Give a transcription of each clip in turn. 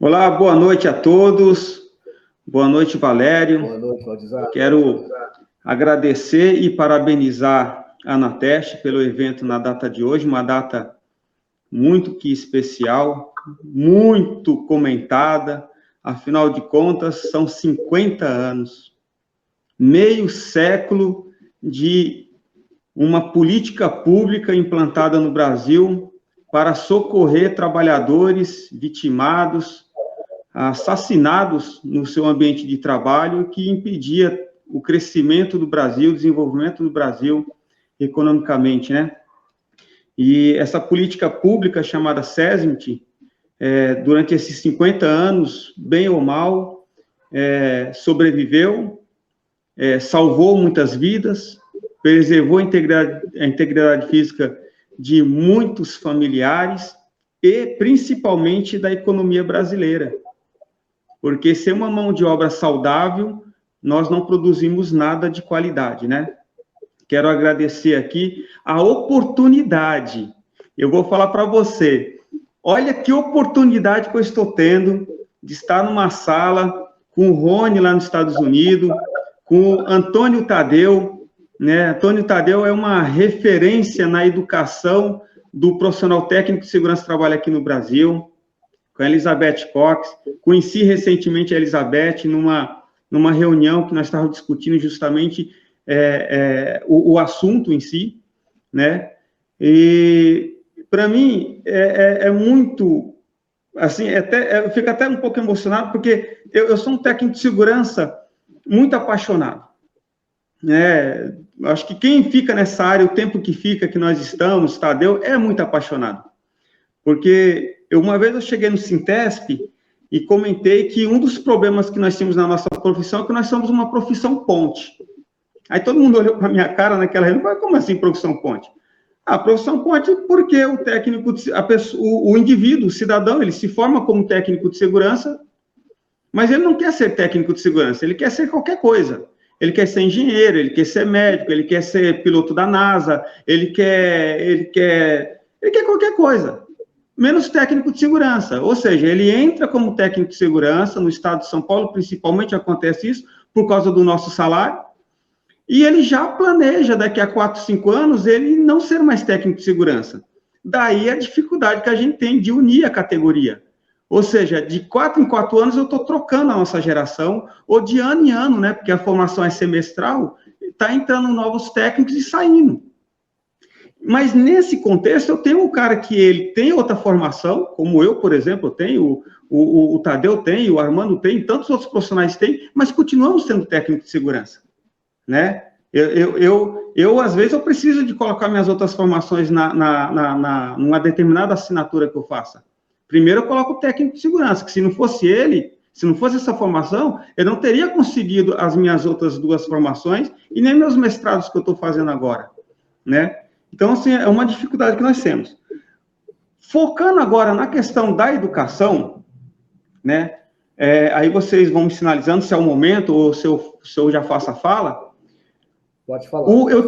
Olá, boa noite a todos. Boa noite, Valério. Boa noite, Valdizar. Quero agradecer e parabenizar a Anateste pelo evento na data de hoje, uma data muito que especial, muito comentada. Afinal de contas, são 50 anos, meio século de uma política pública implantada no Brasil para socorrer trabalhadores vitimados, assassinados no seu ambiente de trabalho, que impedia o crescimento do Brasil, o desenvolvimento do Brasil economicamente, né? E essa política pública chamada SESMIT, durante esses 50 anos, bem ou mal, sobreviveu, salvou muitas vidas, preservou a integridade física de muitos familiares e, principalmente, da economia brasileira. Porque sem uma mão de obra saudável, nós não produzimos nada de qualidade, né? Quero agradecer aqui a oportunidade. Eu vou falar para você, olha que oportunidade que eu estou tendo de estar numa sala com o Rony lá nos Estados Unidos, com o Antônio Tadeu, né? Antônio Tadeu é uma referência na educação do profissional técnico de segurança do trabalho aqui no Brasil, com a Elizabeth Cox. Conheci recentemente a Elizabeth numa reunião que nós estávamos discutindo justamente o assunto em si, né? E, para mim, é muito, assim, eu fico até um pouco emocionado, porque eu sou um técnico de segurança muito apaixonado, né? Acho que quem fica nessa área, o tempo que fica, que nós estamos, Tadeu, é muito apaixonado. Porque uma vez eu cheguei no Sintesp e comentei que um dos problemas que nós temos na nossa profissão é que nós somos uma profissão ponte. Aí todo mundo olhou para a minha cara naquela reunião e falou, como assim profissão ponte? A profissão ponte porque o técnico, o indivíduo, o cidadão, ele se forma como técnico de segurança, mas ele não quer ser técnico de segurança, ele quer ser qualquer coisa. Ele quer ser engenheiro, ele quer ser médico, ele quer ser piloto da NASA, ele quer qualquer coisa, menos técnico de segurança. Ou seja, ele entra como técnico de segurança, no estado de São Paulo, principalmente acontece isso, por causa do nosso salário, e ele já planeja, daqui a 4, 5 anos, ele não ser mais técnico de segurança. Daí a dificuldade que a gente tem de unir a categoria. Ou seja, de 4 em 4 anos eu estou trocando a nossa geração, ou de ano em ano, né? Porque a formação é semestral, está entrando novos técnicos e saindo. Mas nesse contexto, eu tenho um cara que ele tem outra formação, como eu, por exemplo, eu tenho, o Tadeu tem, o Armando tem, tantos outros profissionais têm, mas continuamos sendo técnico de segurança, né? Às vezes, eu preciso de colocar minhas outras formações numa determinada assinatura que eu faça. Primeiro, eu coloco o técnico de segurança, que se não fosse ele, se não fosse essa formação, eu não teria conseguido as minhas outras 2 formações e nem meus mestrados que eu estou fazendo agora, né? Então, assim, é uma dificuldade que nós temos. Focando agora na questão da educação, né? Aí vocês vão me sinalizando se é o momento ou se eu já faço a fala. Pode falar. Eu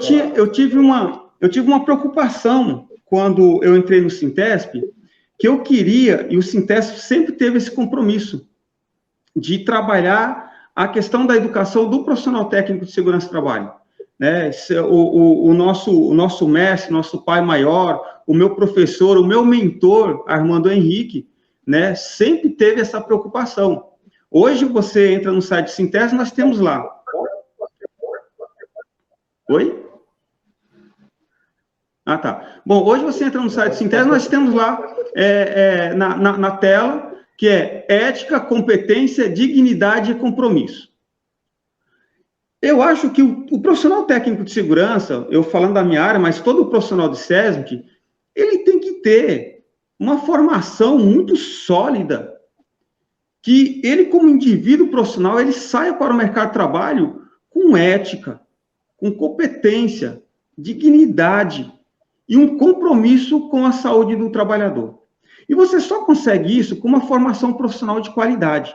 tive uma preocupação quando eu entrei no Sintesp, que eu queria, e o Sintesp sempre teve esse compromisso, de trabalhar a questão da educação do profissional técnico de segurança do trabalho. Né? O nosso mestre, nosso pai maior, o meu professor, o meu mentor, Armando Henrique, né, sempre teve essa preocupação. Hoje você entra no site Sintesp, nós temos lá. Oi? Ah, tá. Bom, hoje você entra no site Sintesp, nós temos lá na tela, que é ética, competência, dignidade e compromisso. Eu acho que o profissional técnico de segurança, eu falando da minha área, mas todo profissional de SESMIT, ele tem que ter uma formação muito sólida, que ele, como indivíduo profissional, ele saia para o mercado de trabalho com ética, com competência, dignidade e um compromisso com a saúde do trabalhador. E você só consegue isso com uma formação profissional de qualidade.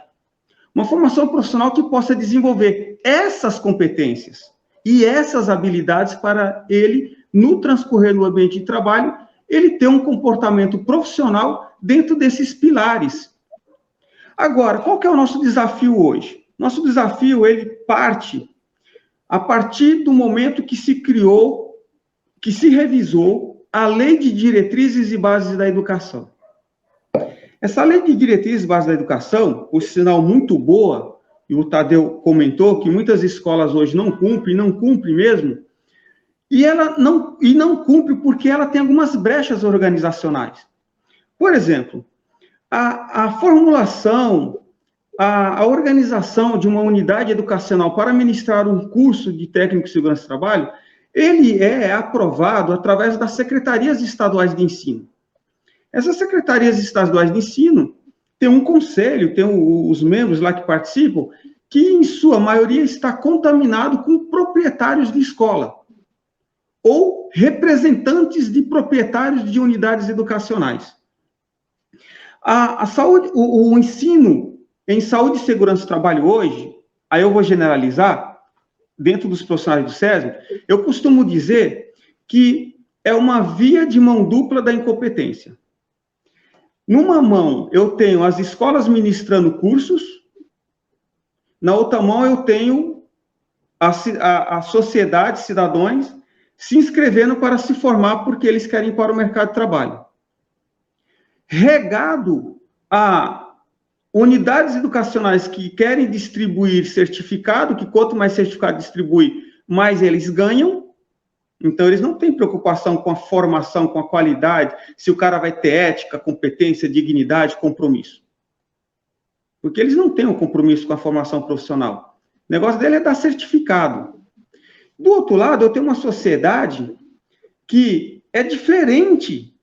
Uma formação profissional que possa desenvolver essas competências e essas habilidades para ele, no transcorrer do ambiente de trabalho, ele ter um comportamento profissional dentro desses pilares. Agora, qual que é o nosso desafio hoje? Nosso desafio, ele parte a partir do momento que se criou, que se revisou a Lei de Diretrizes e Bases da Educação. Essa Lei de Diretrizes e Bases da Educação, por sinal muito boa, e o Tadeu comentou que muitas escolas hoje não cumprem mesmo, e ela não cumpre porque ela tem algumas brechas organizacionais. Por exemplo, a formulação, a organização de uma unidade educacional para ministrar um curso de técnico de segurança do trabalho, ele é aprovado através das secretarias estaduais de ensino. Essas secretarias estaduais de ensino têm um conselho, tem os membros lá que participam, que em sua maioria está contaminado com proprietários de escola ou representantes de proprietários de unidades educacionais. A saúde, o ensino em saúde e segurança do trabalho hoje, aí eu vou generalizar, dentro dos profissionais do SESM, eu costumo dizer que é uma via de mão dupla da incompetência. Numa mão, eu tenho as escolas ministrando cursos, na outra mão, eu tenho a sociedade, cidadãos, se inscrevendo para se formar porque eles querem ir para o mercado de trabalho. Regado a unidades educacionais que querem distribuir certificado, que quanto mais certificado distribui, mais eles ganham. Então, eles não têm preocupação com a formação, com a qualidade, se o cara vai ter ética, competência, dignidade, compromisso. Porque eles não têm um compromisso com a formação profissional. O negócio dele é dar certificado. Do outro lado, eu tenho uma sociedade que é diferente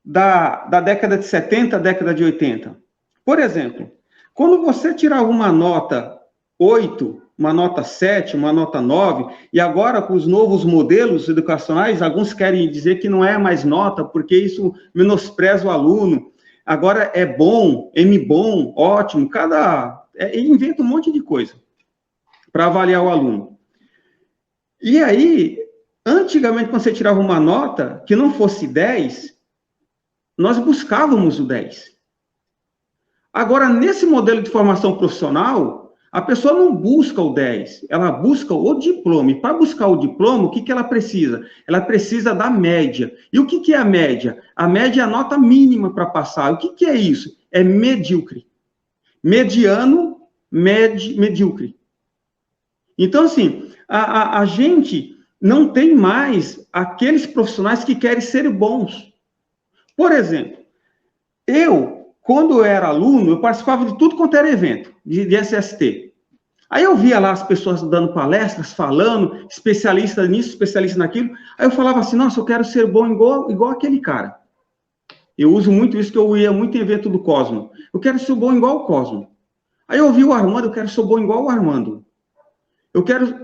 da década de 70, década de 80. Por exemplo, quando você tirava uma nota 8, uma nota 7, uma nota 9, e agora com os novos modelos educacionais, alguns querem dizer que não é mais nota, porque isso menospreza o aluno. Agora é bom, M-bom, ótimo, inventa um monte de coisa para avaliar o aluno. E aí, antigamente, quando você tirava uma nota que não fosse 10, nós buscávamos o 10. Agora, nesse modelo de formação profissional, a pessoa não busca o 10, ela busca o diploma. E para buscar o diploma, o que ela precisa? Ela precisa da média. E o que é a média? A média é a nota mínima para passar. O que é isso? É medíocre. Mediano, medíocre. Então, assim, a gente não tem mais aqueles profissionais que querem ser bons. Por exemplo, quando eu era aluno, eu participava de tudo quanto era evento, de SST. Aí eu via lá as pessoas dando palestras, falando, especialista nisso, especialista naquilo. Aí eu falava assim, nossa, eu quero ser bom igual aquele cara. Eu uso muito isso, que eu ia muito em evento do Cosmo. Eu quero ser bom igual o Cosmo. Aí eu ouvi o Armando, eu quero ser bom igual o Armando.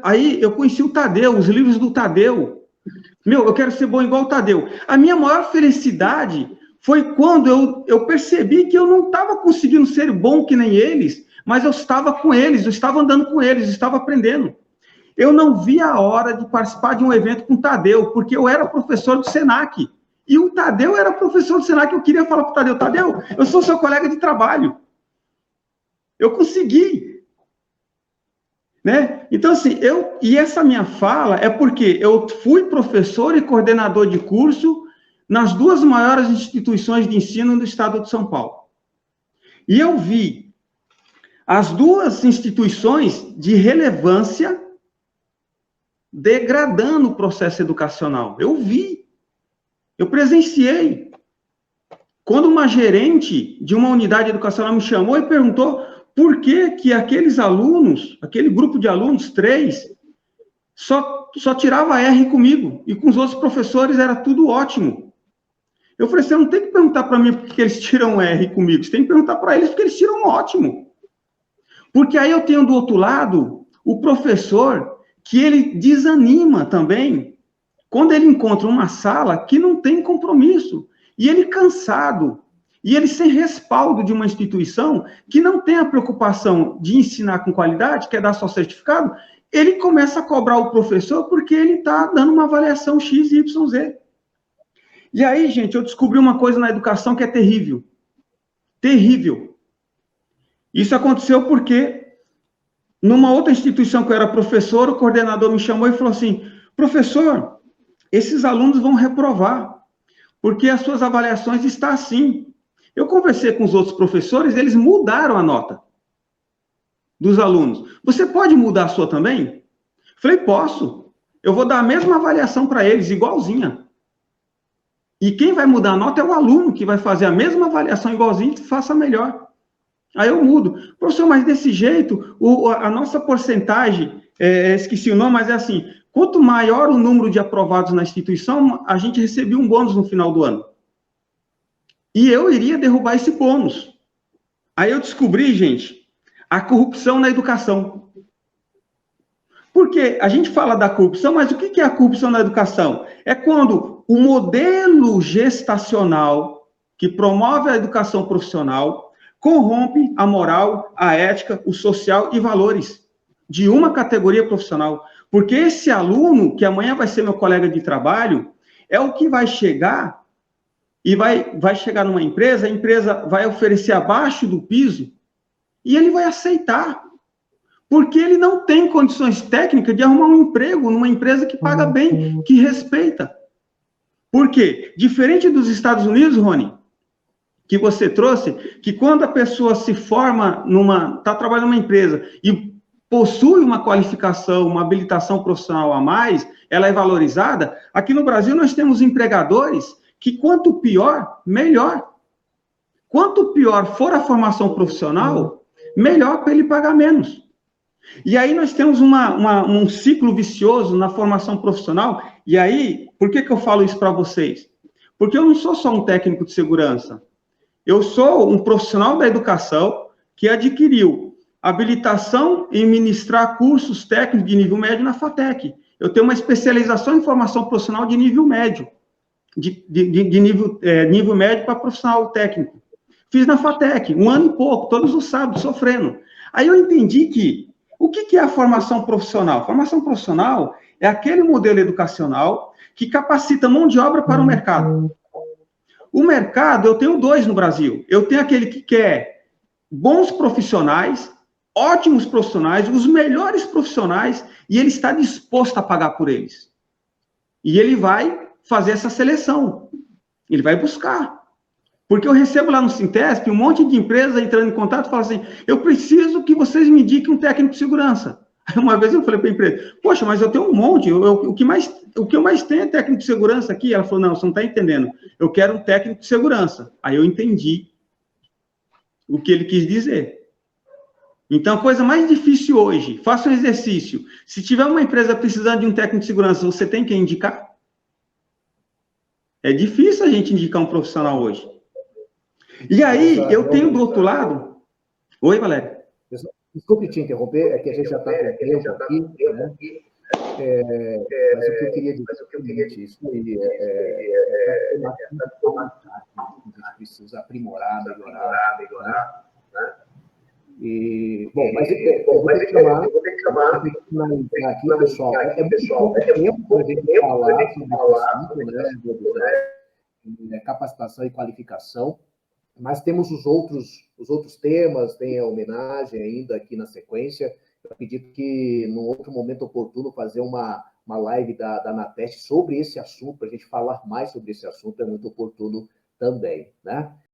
Aí eu conheci o Tadeu, os livros do Tadeu. Eu quero ser bom igual o Tadeu. A minha maior felicidade foi quando eu percebi que eu não estava conseguindo ser bom que nem eles, mas eu estava com eles, eu estava andando com eles, eu estava aprendendo. Eu não via a hora de participar de um evento com o Tadeu, porque eu era professor do Senac. E o Tadeu era professor do Senac. Eu queria falar para o Tadeu, Tadeu, eu sou seu colega de trabalho. Eu consegui. Né? Então, assim, e essa minha fala é porque eu fui professor e coordenador de curso nas duas maiores instituições de ensino do estado de São Paulo. E eu vi as duas instituições de relevância degradando o processo educacional. Eu vi, eu presenciei. Quando uma gerente de uma unidade educacional me chamou e perguntou por que aqueles alunos, aquele grupo de alunos, 3, só tirava R comigo, e com os outros professores era tudo ótimo. Eu falei, você não tem que perguntar para mim por que eles tiram R comigo, você tem que perguntar para eles porque eles tiram ótimo. Porque aí eu tenho do outro lado o professor que ele desanima também quando ele encontra uma sala que não tem compromisso, e ele cansado, e ele sem respaldo de uma instituição que não tem a preocupação de ensinar com qualidade, quer dar só certificado, ele começa a cobrar o professor porque ele está dando uma avaliação X, Y, Z. E aí, gente, eu descobri uma coisa na educação que é terrível. Terrível. Isso aconteceu porque, numa outra instituição que eu era professor, o coordenador me chamou e falou assim, professor, esses alunos vão reprovar, porque as suas avaliações estão assim. Eu conversei com os outros professores, eles mudaram a nota dos alunos. Você pode mudar a sua também? Falei, posso. Eu vou dar a mesma avaliação para eles, igualzinha. E quem vai mudar a nota é o aluno, que vai fazer a mesma avaliação igualzinha e faça melhor. Aí eu mudo. Professor, mas desse jeito, a nossa porcentagem, esqueci o nome, mas é assim, quanto maior o número de aprovados na instituição, a gente recebia um bônus no final do ano. E eu iria derrubar esse bônus. Aí eu descobri, gente, a corrupção na educação. Porque a gente fala da corrupção, mas o que é a corrupção na educação? É quando o modelo gestacional que promove a educação profissional corrompe a moral, a ética, o social e valores de uma categoria profissional. Porque esse aluno, que amanhã vai ser meu colega de trabalho, é o que vai chegar e vai chegar numa empresa, a empresa vai oferecer abaixo do piso e ele vai aceitar. Porque ele não tem condições técnicas de arrumar um emprego numa empresa que paga bem, que respeita. Por quê? Diferente dos Estados Unidos, Rony, que você trouxe, que quando a pessoa se forma está trabalhando numa empresa e possui uma qualificação, uma habilitação profissional a mais, ela é valorizada. Aqui no Brasil nós temos empregadores que quanto pior, melhor. Quanto pior for a formação profissional, melhor para ele pagar menos. E aí nós temos um ciclo vicioso na formação profissional. E aí, por que eu falo isso para vocês? Porque eu não sou só um técnico de segurança. Eu sou um profissional da educação que adquiriu habilitação em ministrar cursos técnicos de nível médio na FATEC. Eu tenho uma especialização em formação profissional de nível médio, de nível médio para profissional técnico. Fiz na FATEC, 1 ano e pouco, todos os sábados, sofrendo. Aí eu entendi que o que é a formação profissional? Formação profissional é aquele modelo educacional que capacita mão de obra para o mercado. O mercado, eu tenho 2 no Brasil. Eu tenho aquele que quer bons profissionais, ótimos profissionais, os melhores profissionais, e ele está disposto a pagar por eles. E ele vai fazer essa seleção. Ele vai buscar. Porque eu recebo lá no Sintesp um monte de empresas entrando em contato e falam assim, eu preciso que vocês me indiquem um técnico de segurança. Aí uma vez eu falei para a empresa, poxa, mas eu tenho um monte, o que eu mais tenho é técnico de segurança aqui. Ela falou, não, você não está entendendo, eu quero um técnico de segurança. Aí eu entendi o que ele quis dizer. Então, a coisa mais difícil hoje, faça um exercício, se tiver uma empresa precisando de um técnico de segurança, você tem que indicar? É difícil a gente indicar um profissional hoje. E aí, eu tenho do outro lado... Oi, Valério. Desculpe te interromper, é que a gente já está com tempo aqui, né? Mas o que eu queria dizer isso aí a gente precisa aprimorar, melhorar, né? E, bom, mas eu vou ter que chamar aqui, pessoal. É muito tempo para a gente falar sobre esse assunto, né? Capacitação e qualificação. Mas temos os outros temas, tem a homenagem ainda aqui na sequência. Eu acredito que, num outro momento oportuno, fazer uma live da Anateste sobre esse assunto, para a gente falar mais sobre esse assunto, é muito oportuno também, né?